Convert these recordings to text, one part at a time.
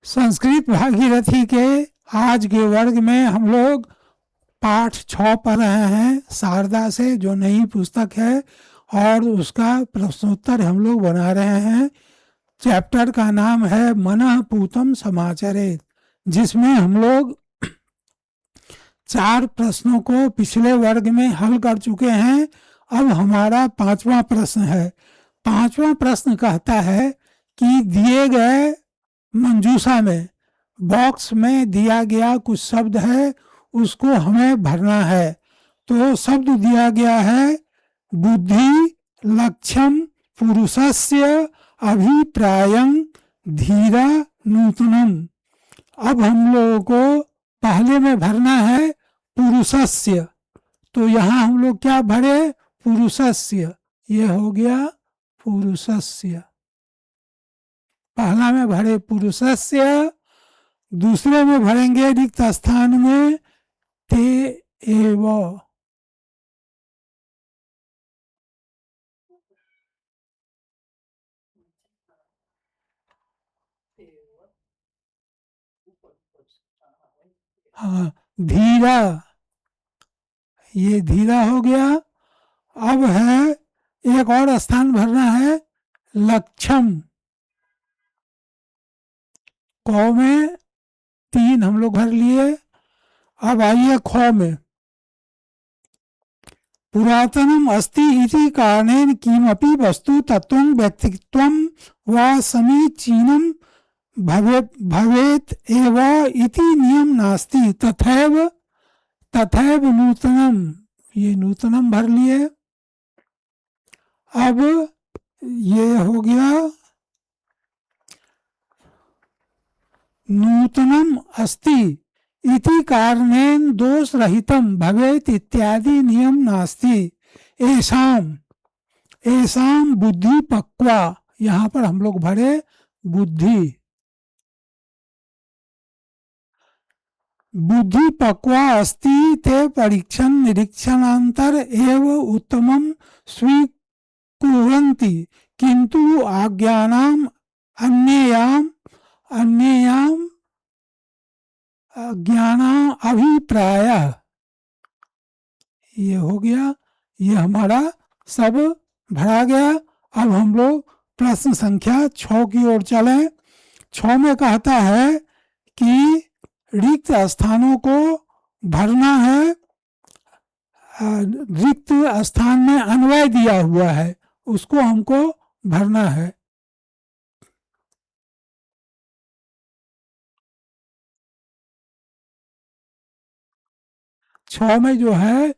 संस्कृत भागीरथी के आज के वर्ग में हम लोग पाठ 6 पढ़ रहे हैं शारदा से, जो नई पुस्तक है, और उसका प्रश्नोत्तर हम लोग बना रहे हैं। चैप्टर का नाम है मनः पूतं समाचरेत्, जिसमें हम लोग 4 प्रश्नों को पिछले वर्ग में हल कर चुके हैं। अब हमारा 5वां प्रश्न है। 5वां प्रश्न कहता है कि दिए गए मंजूषा में बॉक्स में दिया गया कुछ शब्द है, उसको हमें भरना है। तो शब्द दिया गया है बुद्धि लक्ष्यम पुरुषस्य अभिप्रायं धीरा नूतनम। अब हम लोगों को पहले में भरना है पुरुषस्य, तो यहाँ हम लोग क्या भरे? पुरुषस्य। ये हो गया पुरुषस्य। पहला में भरे पुरुषस्य, दूसरे में भरेंगे रिक्त स्थान में ते एव। हाँ, धीरा, ये धीरा हो गया। अब है एक और स्थान भरना है लक्ष्यम। कौ में 3 हम लोग भर लिए। अब आइए ख में। पुरातनम अस्ति इति कारणेन किमपि वस्तु तत्वं व्यक्तित्वं वा समीचीनं भवेत् एव इति नियम नास्ति। तथैव नूतनम, ये नूतनम भर लिए। अब ये हो गया नूतनम अस्ति इति कारणेन दोष रहितम भवेत् इत्यादि नियम नास्ति। एषाम बुद्धि पक्वा, यहाँ पर हम लोग भरे बुद्धि। बुद्धि पक्वा अस्ति ते परीक्षण निरीक्षणांतर एव उत्तमं स्वीकुर्वन्ति, किंतु अज्ञानाम अन्येयाम ज्ञानाम अभिप्राय। ये हो गया, ये हमारा सब भरा गया। अब हम लोग प्रश्न संख्या 6 की ओर चले। 6 में कहता है कि रिक्त स्थानों को भरना है। रिक्त स्थान में अन्वय दिया हुआ है, उसको हमको भरना है। छह में जो है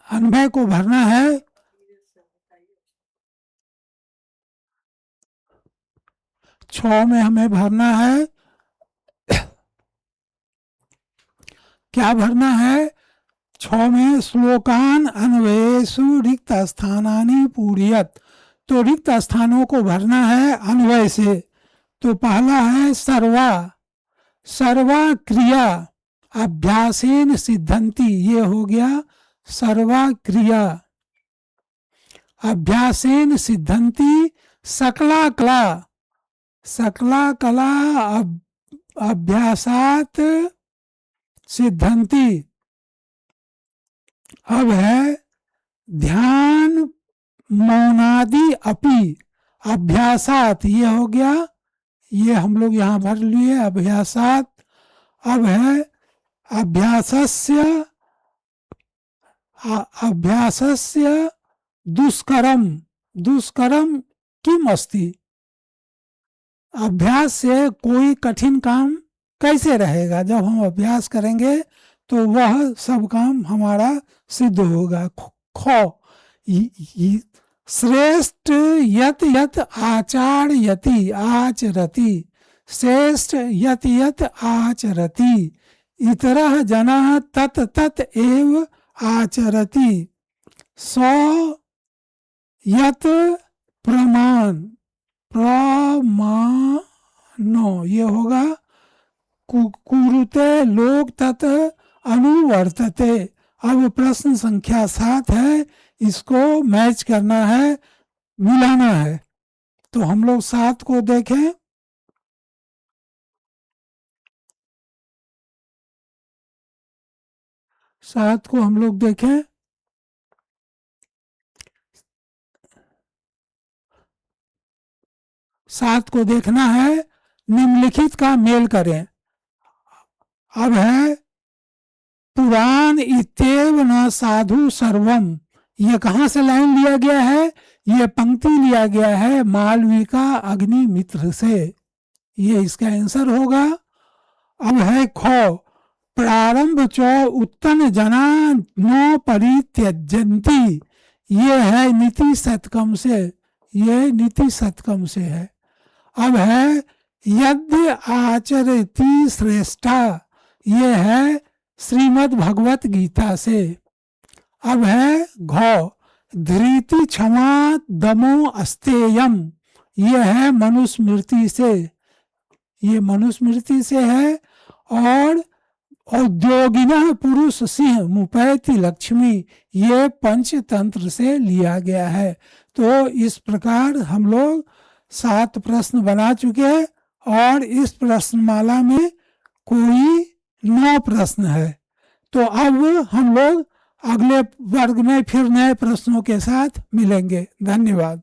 अन्वय को भरना है। छह में हमें भरना है, क्या भरना है? 6 में श्लोकान अन्वयेषु रिक्त स्थानानि पूरयत। तो रिक्त स्थानों को भरना है अन्वय से। तो पहला है सर्वा क्रिया अभ्यासेन सिद्धंति। ये हो गया सर्वा क्रिया अभ्यासेन सिद्धंति। सकला कला अभ्यासात सिद्धंति। अब है ध्यान मौनादि अपि अभ्यासात। ये हो गया, ये हम लोग यहाँ भर लिए अभ्यासात। अब है अभ्यासस्य दुष्करम किम अस्ति। अभ्यास से कोई कठिन काम कैसे रहेगा? जब हम अभ्यास करेंगे तो वह सब काम हमारा सिद्ध होगा। श्रेष्ठ यत यत आचरति श्रेष्ठ यत यत आचरति इतरः जनः तत तत एव आचरति। यत प्रमाणो, ये होगा कुरुते लोक तत अनुवर्तते। अब प्रश्न संख्या 7 है, इसको मैच करना है, मिलाना है। तो हम लोग 7 को देखें। 7 को हम लोग देखें। सात को देखना है, निम्नलिखित का मेल करें। अब है पुराण इत्येव न साधु सर्वम, ये कहाँ से लाइन लिया गया है? ये पंक्ति लिया गया है मालविका अग्निमित्र से, ये इसका आंसर होगा। अब है खो, प्रारंभ चो उत्तन जना नो परित्यजंती, ये है नीति शतकम से, ये नीति शतकम से है। अब है यद्य आचरति श्रेष्ठा, ये है श्रीमद् भगवत गीता से। अब है घो, धृति क्षमा दमो अस्तेयम, ये है मनुस्मृति से, ये मनुस्मृति से है। और औद्योगिनः पुरुष सिंह मुपैति लक्ष्मी, ये पंचतंत्र से लिया गया है। तो इस प्रकार हम लोग 7 प्रश्न बना चुके हैं और इस प्रश्नमाला में कोई 9 प्रश्न है। तो अब हम लोग अगले वर्ग में फिर नए प्रश्नों के साथ मिलेंगे। धन्यवाद।